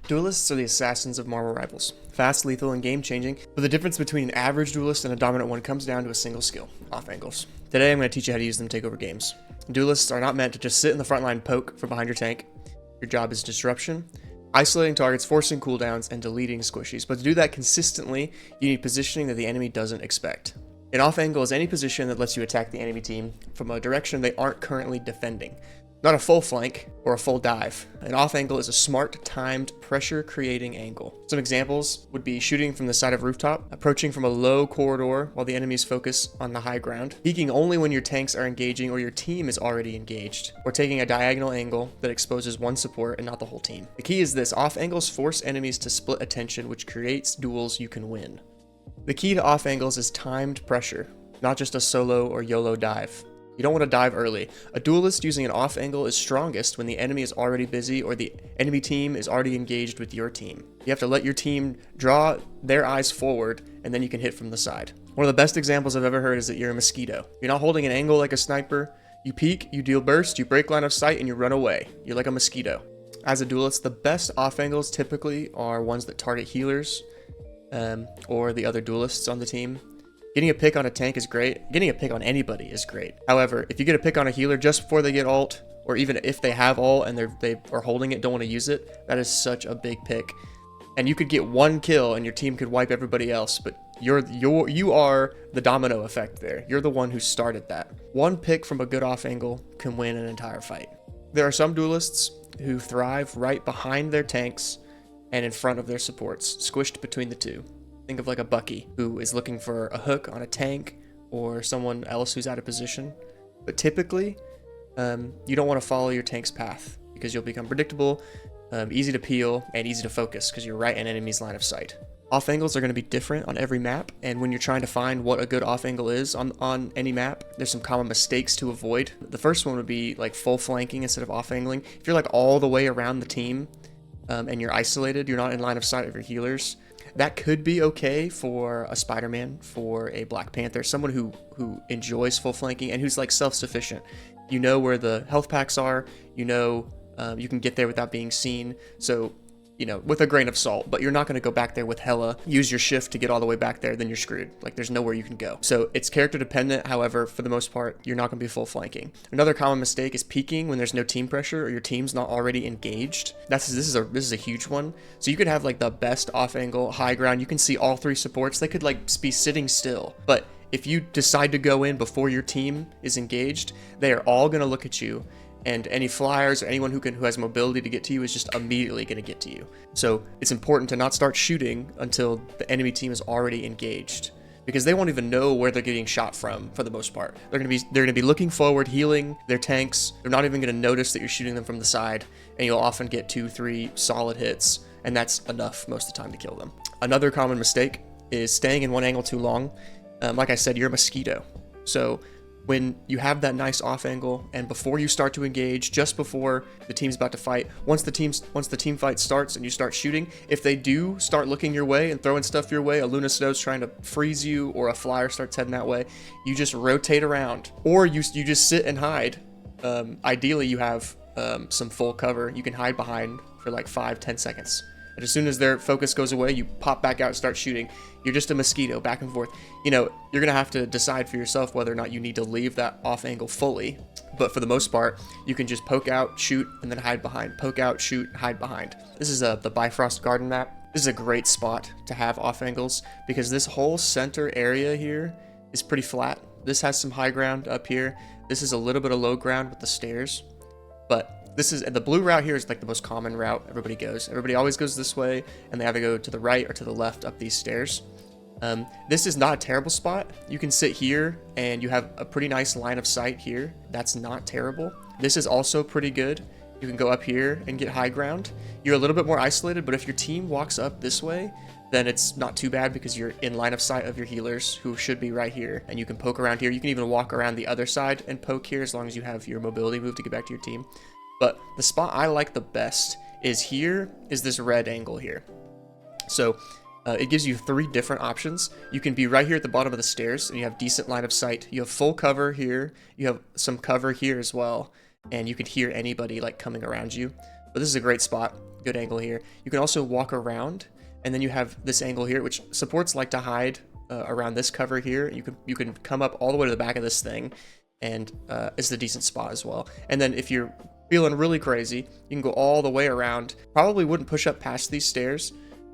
Duelists are the assassins of Marvel rivals. Fast, lethal, and game-changing, but the difference between an average duelist and a dominant one comes down to a single skill, off angles. Today I'm going to teach you how to use them to take over games. Duelists are not meant to just sit in the front line and poke from behind your tank. Your job is disruption, isolating targets, forcing cooldowns, and deleting squishies. But to do that consistently, you need positioning that the enemy doesn't expect. An off angle is any position that lets you attack the enemy team from a direction they aren't currently defending. Not a full flank or a full dive. An off angle is a smart, timed, pressure-creating angle. Some examples would be shooting from the side of rooftop, approaching from a low corridor while the enemies focus on the high ground, peeking only when your tanks are engaging or your team is already engaged, or taking a diagonal angle that exposes one support and not the whole team. The key is this: off angles force enemies to split attention, which creates duels you can win. The key to off angles is timed pressure, not just a solo or YOLO dive. You don't want to dive early. A duelist using an off angle is strongest when the enemy is already busy or the enemy team is already engaged with your team. You have to let your team draw their eyes forward, and then you can hit from the side. One of the best examples I've ever heard is that you're a mosquito. You're not holding an angle like a sniper. You peek, you deal burst, you break line of sight, and you run away. You're like a mosquito. As a duelist, the best off angles typically are ones that target healers or the other duelists on the team. Getting a pick on a tank is great. Getting a pick on anybody is great. However, if you get a pick on a healer just before they get ult, or even if they have ult and they are holding it, don't want to use it, that is such a big pick. And you could get one kill and your team could wipe everybody else, but you are the domino effect there. You're the one who started that. One pick from a good off angle can win an entire fight. There are some duelists who thrive right behind their tanks and in front of their supports, squished between the two. Think of like a Bucky who is looking for a hook on a tank or someone else who's out of position. But typically, you don't want to follow your tank's path because you'll become predictable, easy to peel, and easy to focus because you're right in enemy's line of sight. Off angles are going to be different on every map, and when you're trying to find what a good off angle is on any map, there's some common mistakes to avoid. The first one would be like full flanking instead of off angling. If you're like all the way around the team and you're isolated, you're not in line of sight of your healers, that could be okay for a Spider-Man, for a Black Panther, someone who enjoys full flanking and who's like self-sufficient. You know where the health packs are, you know you can get there without being seen, so you know, with a grain of salt, but you're not going to go back there with hella, use your shift to get all the way back there, then you're screwed. Like, there's nowhere you can go. So it's character dependent. However, for the most part, you're not going to be full flanking. Another common mistake is peeking when there's no team pressure or your team's not already engaged. This is a huge one. So you could have like the best off angle, high ground. You can see all three supports. They could like be sitting still, but if you decide to go in before your team is engaged, they are all going to look at you. And any flyers or anyone who has mobility to get to you is just immediately going to get to you. So it's important to not start shooting until the enemy team is already engaged, because they won't even know where they're getting shot from for the most part. They're going to be looking forward, healing their tanks. They're not even going to notice that you're shooting them from the side, and you'll often get 2-3 solid hits, and that's enough most of the time to kill them. Another common mistake is staying in one angle too long. Like I said, you're a mosquito. So when you have that nice off angle and before you start to engage, just before the team's about to fight, once the team fight starts and you start shooting, if they do start looking your way and throwing stuff your way, a Luna Snow's trying to freeze you or a flyer starts heading that way, you just rotate around, or you just sit and hide. Ideally you have some full cover you can hide behind for like 5-10 seconds. And as soon as their focus goes away, you pop back out and start shooting. You're just a mosquito, back and forth. You know, you're going to have to decide for yourself whether or not you need to leave that off angle fully. But for the most part, you can just poke out, shoot, and then hide behind. Poke out, shoot, hide behind. This is the Bifrost Garden map. This is a great spot to have off angles because this whole center area here is pretty flat. This has some high ground up here. This is a little bit of low ground with the stairs. But the blue route here is like the most common route everybody goes. Everybody always goes this way, and they either go to the right or to the left up these stairs. This is not a terrible spot. You can sit here, and you have a pretty nice line of sight here. That's not terrible. This is also pretty good. You can go up here and get high ground. You're a little bit more isolated, but if your team walks up this way, then it's not too bad because you're in line of sight of your healers who should be right here, and you can poke around here. You can even walk around the other side and poke here as long as you have your mobility move to get back to your team. But the spot I like the best is this red angle here. So it gives you 3 different options. You can be right here at the bottom of the stairs and you have decent line of sight. You have full cover here. You have some cover here as well. And you can hear anybody like coming around you. But this is a great spot, good angle here. You can also walk around, and then you have this angle here, which supports like to hide around this cover here. You can come up all the way to the back of this thing, and it's a decent spot as well. And then if you're feeling really crazy, you can go all the way around. Probably wouldn't push up past these stairs,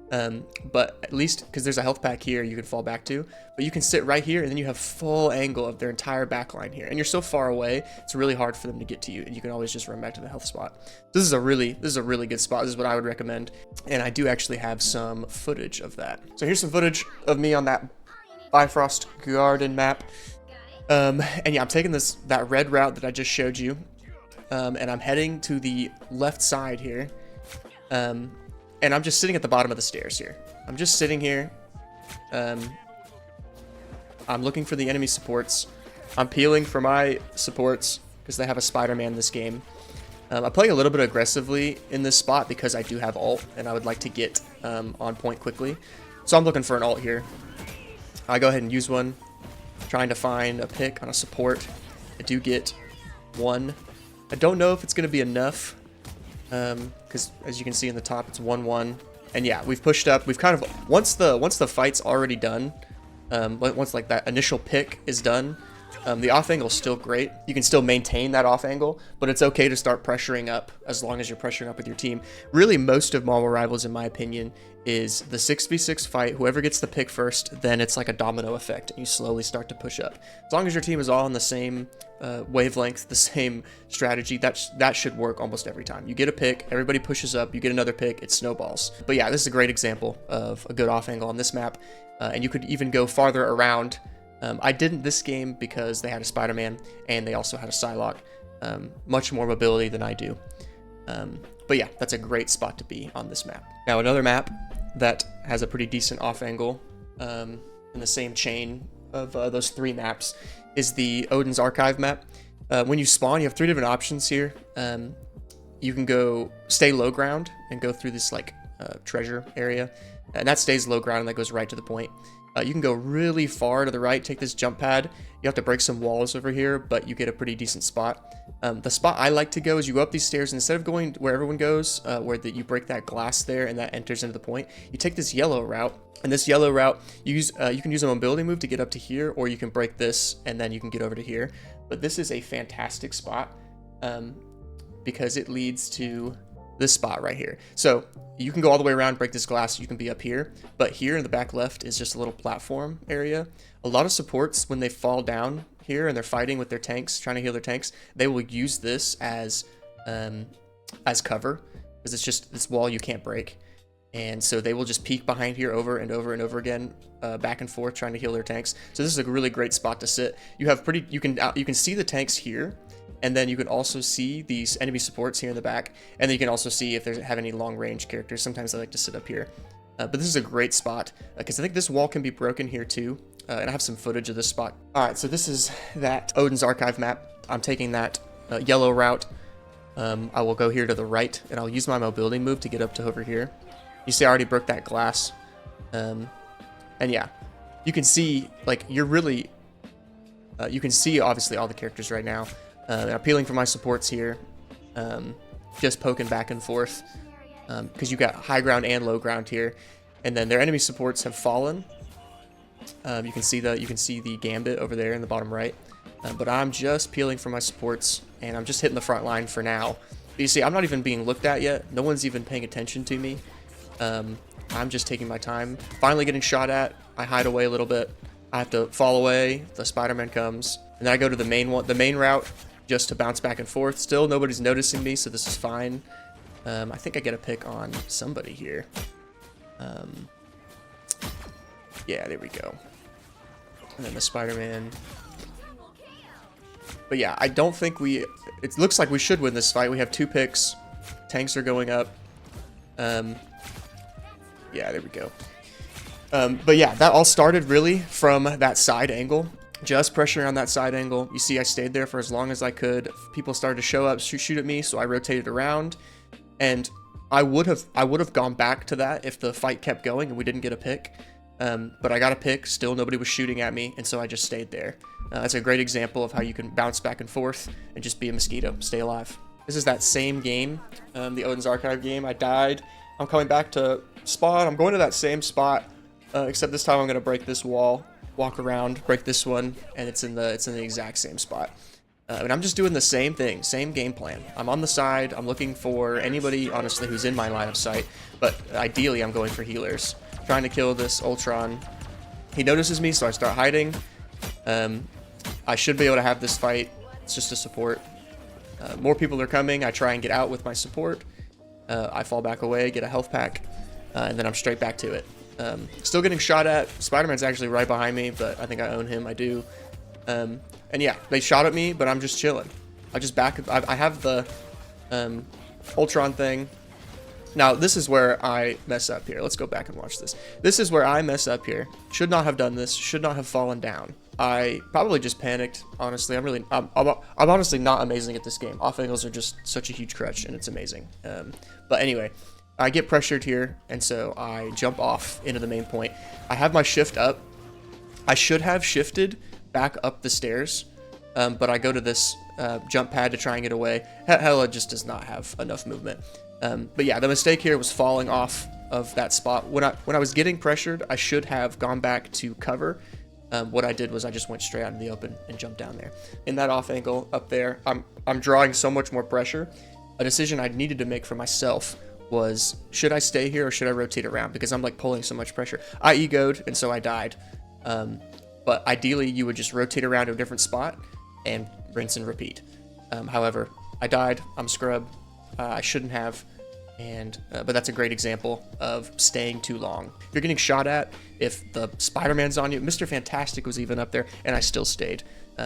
but at least because there's a health pack here you can fall back to, but you can sit right here and then you have full angle of their entire back line here, and you're so far away it's really hard for them to get to you, and you can always just run back to the health spot. This is a really good spot. This is what I would recommend, and I do actually have some footage of that. So here's some footage of me on that Bifrost Garden map. And yeah, I'm taking that red route that I just showed you, and I'm heading to the left side here, and I'm just sitting at the bottom of the stairs here. I'm just sitting here. I'm looking for the enemy supports. I'm peeling for my supports because they have a Spider-Man in this game. I'm playing a little bit aggressively in this spot because I do have ult, and I would like to get on point quickly. So I'm looking for an ult here. I go ahead and use one, trying to find a pick on a support. I do get one. I don't know if it's going to be enough, because as you can see in the top, it's 1-1. And yeah, we've pushed up. We've kind of, once the fight's already done, once like that initial pick is done, the off angle is still great. You can still maintain that off angle, but it's okay to start pressuring up as long as you're pressuring up with your team. Really, most of Marvel Rivals, in my opinion, is the 6v6 fight. Whoever gets the pick first, then it's like a domino effect, and you slowly start to push up. As long as your team is all on the same wavelength, the same strategy, that should work almost every time. You get a pick, everybody pushes up, you get another pick, it snowballs. But yeah, this is a great example of a good off angle on this map, and you could even go farther around. I didn't this game because they had a Spider-Man and they also had a Psylocke, much more mobility than I do. But yeah, that's a great spot to be on this map. Now another map that has a pretty decent off angle in the same chain of those three maps is the Odin's Archive map. When you spawn, you have three different options here. You can go stay low ground and go through this like treasure area, and that stays low ground and that goes right to the point. You can go really far to the right, take this jump pad. You have to break some walls over here, but you get a pretty decent spot. The spot I like to go is you go up these stairs, and instead of going where everyone goes, where you break that glass there and that enters into the point, you take this yellow route. And this yellow route, you can use a mobility move to get up to here, or you can break this and then you can get over to here. But this is a fantastic spot because it leads to this spot right here. So you can go all the way around, break this glass, you can be up here, but here in the back left is just a little platform area. A lot of supports, when they fall down here and they're fighting with their tanks, trying to heal their tanks, they will use this as cover, because it's just this wall you can't break. And so they will just peek behind here over and over and over again, back and forth, trying to heal their tanks. So this is a really great spot to sit. You have you can see the tanks here, and then you can also see these enemy supports here in the back, and then you can also see if they have any long range characters. Sometimes I like to sit up here, but this is a great spot because I think this wall can be broken here too, and I have some footage of this spot. All right, so this is that Odin's Archive map. I'm taking that yellow route. I will go here to the right, and I'll use my mobility move to get up to over here. You see I already broke that glass, and yeah, you can see like you're really you can see obviously all the characters right now. I'm peeling for my supports here, just poking back and forth, because you got high ground and low ground here, and then their enemy supports have fallen. You can see the Gambit over there in the bottom right, but I'm just peeling for my supports, and I'm just hitting the front line for now. But you see, I'm not even being looked at yet. No one's even paying attention to me. I'm just taking my time. Finally getting shot at. I hide away a little bit. I have to fall away. The Spider-Man comes, and then I go to the main route, just to bounce back and forth. Still, nobody's noticing me, so this is fine. I think I get a pick on somebody here. Yeah, there we go. And then the Spider-Man. But yeah, I don't think it looks like we should win this fight. We have 2 picks. Tanks are going up. Yeah, there we go. But yeah, that all started really from that side angle. Just pressuring on that side angle. You see I stayed there for as long as I could. People started to show up, shoot at me, so I rotated around. And I would have gone back to that if the fight kept going and we didn't get a pick. But I got a pick, still nobody was shooting at me, and so I just stayed there. That's a great example of how you can bounce back and forth and just be a mosquito, stay alive. This is that same game, the Odin's Archive game. I died. I'm coming back to spawn. I'm going to that same spot, except this time I'm gonna break this wall, walk around, break this one, and it's in the exact same spot. And I'm just doing the same thing, same game plan. I'm on the side. I'm looking for anybody, honestly, who's in my line of sight. But ideally, I'm going for healers, trying to kill this Ultron. He notices me, so I start hiding. I should be able to have this fight. It's just a support. More people are coming. I try and get out with my support. I fall back away, get a health pack, and then I'm straight back to it. Still getting shot at. Spider-Man's actually right behind me, but I think I own him. I do. And yeah, they shot at me, but I'm just chilling. I have the Ultron thing. Now, this is where I mess up here. Let's go back and watch this. This is where I mess up here. Should not have done this. Should not have fallen down. I probably just panicked, honestly. I'm honestly not amazing at this game. Off angles are just such a huge crutch, and it's amazing. But anyway, I get pressured here, and so I jump off into the main point. I have my shift up. I should have shifted back up the stairs, but I go to this jump pad to try and get away. Hela just does not have enough movement. But yeah, the mistake here was falling off of that spot. When I was getting pressured, I should have gone back to cover. What I did was I just went straight out in the open and jumped down there. In that off angle up there, I'm drawing so much more pressure. A decision I needed to make for myself was, should I stay here or should I rotate around? Because I'm like pulling so much pressure. I egoed, and so I died. But ideally, you would just rotate around to a different spot and rinse and repeat. However, I died. I'm scrub. I shouldn't have. But that's a great example of staying too long. If you're getting shot at, if the Spider-Man's on you, Mr. Fantastic was even up there, and I still stayed.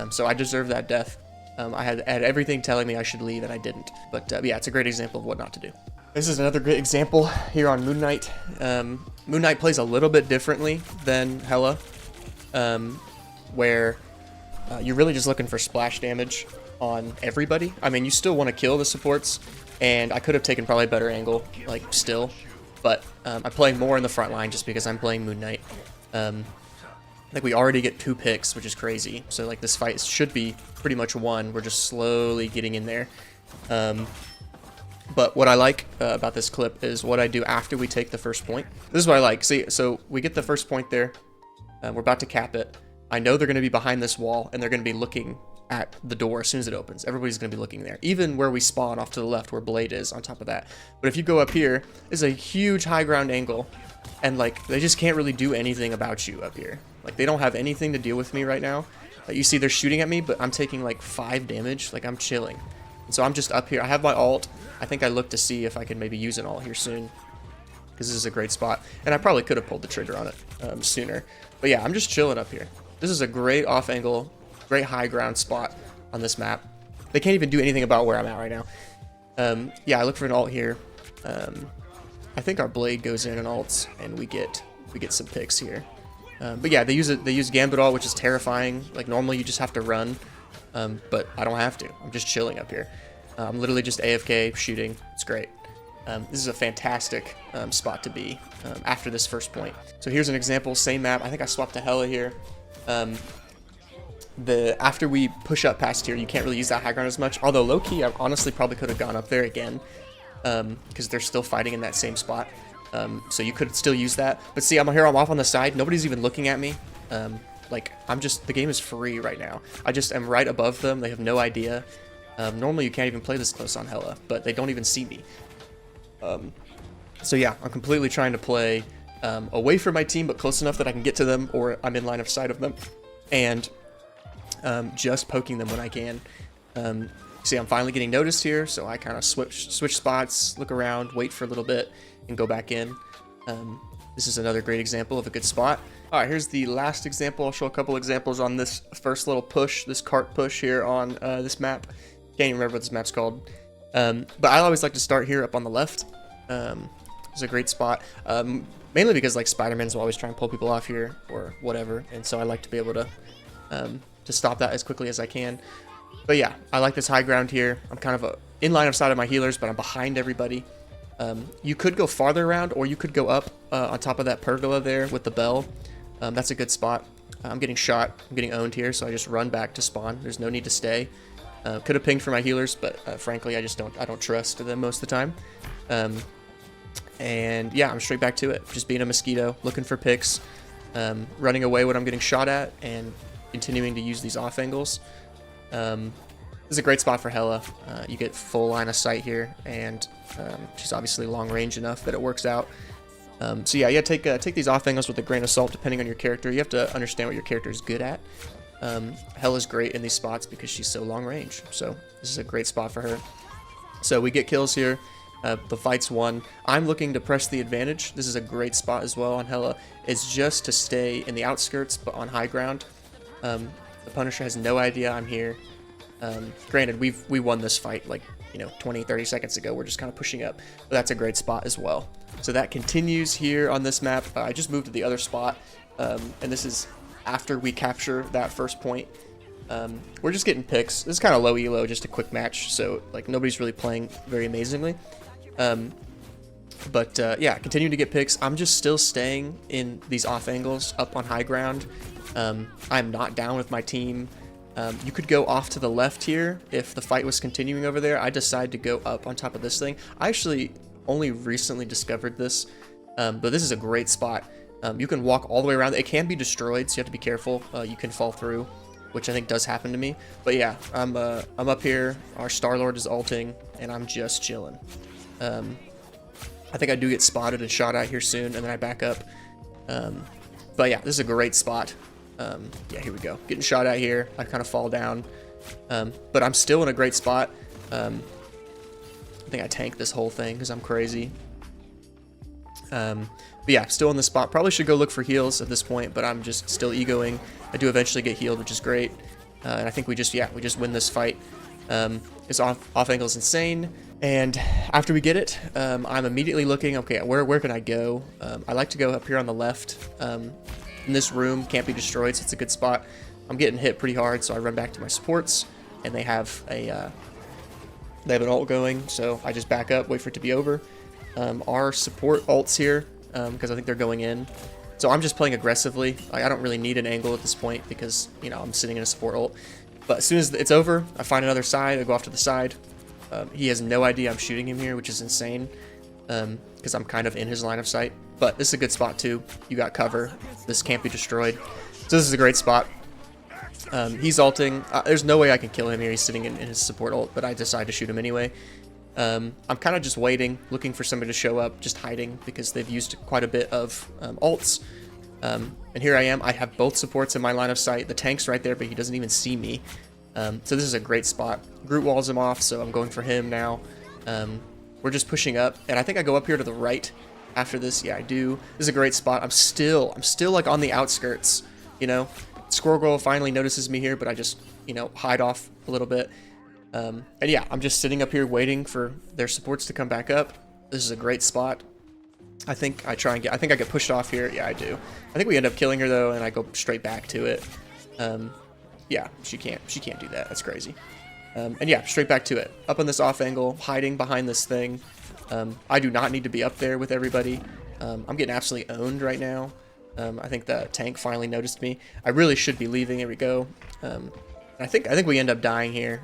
So I deserve that death. I had everything telling me I should leave, and I didn't. But yeah, it's a great example of what not to do. This is another great example here on Moon Knight. Moon Knight plays a little bit differently than Hela, where you're really just looking for splash damage on everybody. I mean, you still want to kill the supports, and I could have taken probably a better angle, like, still. But I'm playing more in the front line just because I'm playing Moon Knight. Like, we already get 2 picks, which is crazy. So, like, this fight should be pretty much won. We're just slowly getting in there. But what I like about this clip is what I do after we take the first point. This is what I like. See, so we get the first point there. We're about to cap it. I know they're going to be behind this wall, and they're going to be looking at the door as soon as it opens. Everybody's going to be looking there. Even where we spawn off to the left, where Blade is, on top of that. But if you go up here, there's a huge high ground angle, and, like, they just can't really do anything about you up here. Like, they don't have anything to deal with me right now. You see they're shooting at me, but I'm taking, like, 5 damage. Like, I'm chilling. And so I'm just up here. I have my ult. I think I look to see if I can maybe use an ult here soon, because this is a great spot. And I probably could have pulled the trigger on it sooner. But yeah, I'm just chilling up here. This is a great off angle, great high ground spot on this map. They can't even do anything about where I'm at right now. Yeah, I look for an ult here. I think our Blade goes in and ults, and we get some picks here. But yeah, they use Gambit ult, which is terrifying. Like, normally you just have to run, but I don't have to. I'm just chilling up here. I'm literally just AFK shooting. It's great. This is a fantastic spot to be after this first point. So here's an example, same map. I think I swapped to Hela here. After we push up past here, you can't really use that high ground as much. Although low-key, I honestly probably could have gone up there again, because they're still fighting in that same spot. So you could still use that. But see, I'm off on the side. Nobody's even looking at me. Like, the game is free right now. I just am right above them. They have no idea. Normally you can't even play this close on Hela, but they don't even see me. So yeah, I'm completely trying to play away from my team, but close enough that I can get to them, or I'm in line of sight of them, and just poking them when I can. See, I'm finally getting noticed here, so I kind of switch spots, look around, wait for a little bit, and go back in. This is another great example of a good spot. All right, here's the last example. I'll show a couple examples on this first little push, this cart push here on this map. Can't even remember what this map's called. But I always like to start here up on the left. It's a great spot. Mainly because, like, Spider-Man's will always try and pull people off here or whatever, and so I like to be able to stop that as quickly as I can. But yeah, I like this high ground here. I'm kind of in line of sight of my healers, but I'm behind everybody. You could go farther around, or you could go up on top of that pergola there with the bell. That's a good spot. I'm getting shot. I'm getting owned here, so I just run back to spawn. There's no need to stay. Could have pinged for my healers, but frankly, I don't trust them most of the time. And yeah, I'm straight back to it. Just being a mosquito, looking for picks, running away when I'm getting shot at, and continuing to use these off angles. This is a great spot for Hella. You get full line of sight here, and she's obviously long range enough that it works out. So yeah, you gotta take these off angles with a grain of salt depending on your character. You have to understand what your character is good at. Hella's great in these spots because she's so long range. So this is a great spot for her. So we get kills here. The fight's won. I'm looking to press the advantage. This is a great spot as well on Hella. It's just to stay in the outskirts, but on high ground. The Punisher has no idea I'm here. Granted, we won this fight like 20, 30 seconds ago. We're just kind of pushing up, but that's a great spot as well. So that continues here on this map. I just moved to the other spot, and this is after we capture that first point. We're just getting picks. This is kind of low elo, just a quick match, so like nobody's really playing very amazingly. Yeah, continuing to get picks. I'm just still staying in these off angles up on high ground. I'm not down with my team. You could go off to the left here if the fight was continuing over there. I decided to go up on top of this thing. I actually only recently discovered this, but this is a great spot. You can walk all the way around. It can be destroyed, so you have to be careful. You can fall through, which I think does happen to me. But yeah, I'm up here. Our Star-Lord is ulting, and I'm just chilling. I think I do get spotted and shot at here soon, and then I back up. But yeah, this is a great spot. Yeah, here we go. Getting shot at here. I kind of fall down. But I'm still in a great spot. I think I tanked this whole thing because I'm crazy. But yeah, still in this spot. Probably should go look for heals at this point, but I'm just still egoing. I do eventually get healed, which is great. And I think we just win this fight. This off angle is insane. And after we get it, I'm immediately looking, okay, where can I go? I like to go up here on the left. In this room, can't be destroyed, so it's a good spot. I'm getting hit pretty hard, so I run back to my supports, and they have an ult going, so I just back up, wait for it to be over. Our support ults here, because I think they're going in. So I'm just playing aggressively. I don't really need an angle at this point because, I'm sitting in a support ult. But as soon as it's over, I find another side, I go off to the side. He has no idea I'm shooting him here, which is insane, because I'm kind of in his line of sight. But this is a good spot too. You got cover. This can't be destroyed. So this is a great spot. He's ulting. There's no way I can kill him here. He's sitting in his support ult, but I decide to shoot him anyway. I'm kind of just waiting, looking for somebody to show up, just hiding because they've used quite a bit of ults. And here I am. I have both supports in my line of sight. The tank's right there, but he doesn't even see me. So this is a great spot. Groot walls him off, so I'm going for him now. We're just pushing up, and I think I go up here to the right after this. Yeah, I do. This is a great spot. I'm still like on the outskirts, Squirrel Girl finally notices me here, but I just, hide off a little bit. And yeah, I'm just sitting up here waiting for their supports to come back up. This is a great spot. I think I get pushed off here. Yeah, I do. I think we end up killing her though, and I go straight back to it. Yeah, she can't do that. That's crazy. And yeah, straight back to it. Up on this off angle, hiding behind this thing. I do not need to be up there with everybody. I'm getting absolutely owned right now. I think the tank finally noticed me. I really should be leaving. Here we go. I think we end up dying here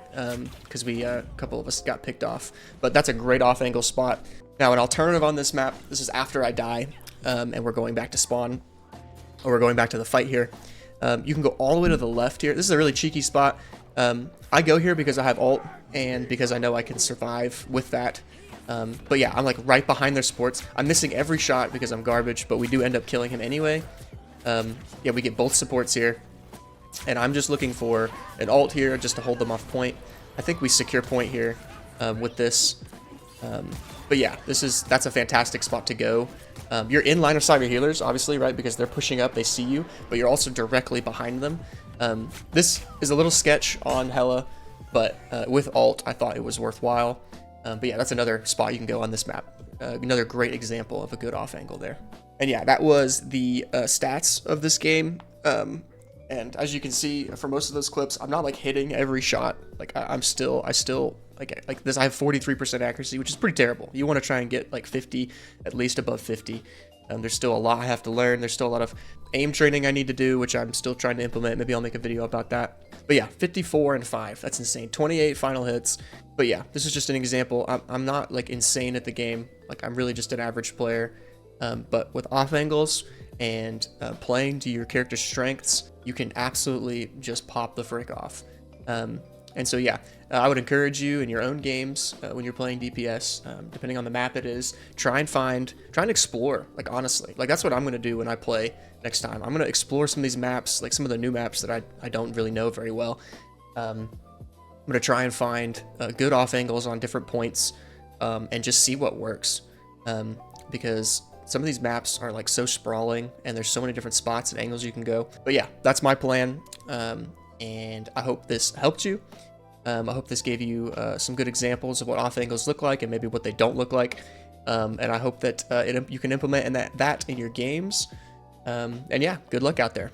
because a couple of us got picked off. But that's a great off angle spot. Now, an alternative on this map. This is after I die, and we're going back to spawn, or we're going back to the fight here. You can go all the way to the left here. This is a really cheeky spot. I go here because I have ult and because I know I can survive with that. But yeah, I'm like right behind their supports. I'm missing every shot because I'm garbage, but we do end up killing him anyway. Yeah, we get both supports here. And I'm just looking for an ult here just to hold them off point. I think we secure point here with this. But yeah, that's a fantastic spot to go. You're in line of sight of healers, obviously, right? Because they're pushing up, they see you, but you're also directly behind them. This is a little sketch on Hella, but with ult, I thought it was worthwhile. But yeah, that's another spot you can go on this map. Another great example of a good off angle there. And yeah, that was the stats of this game. And as you can see for most of those clips, I'm not like hitting every shot. Like I still like this. I have 43% accuracy, which is pretty terrible. You want to try and get like 50, at least above 50. There's still a lot I have to learn. There's still a lot of aim training I need to do, which I'm still trying to implement. Maybe I'll make a video about that. But yeah, 54 and 5. That's insane. 28 final hits. But yeah, this is just an example. I'm not like insane at the game. Like I'm really just an average player. But with off angles and playing to your character's strengths, you can absolutely just pop the frick off. And so yeah, I would encourage you in your own games when you're playing DPS, depending on the map it is, try and explore. Like honestly, like that's what I'm gonna do when I play next time. I'm gonna explore some of these maps, like some of the new maps that I don't really know very well. I'm gonna try and find good off angles on different points, and just see what works. Because some of these maps are like so sprawling, and there's so many different spots and angles you can go. But yeah, that's my plan. And I hope this helped you. I hope this gave you some good examples of what off angles look like and maybe what they don't look like. And I hope that you can implement that in your games. And yeah, good luck out there.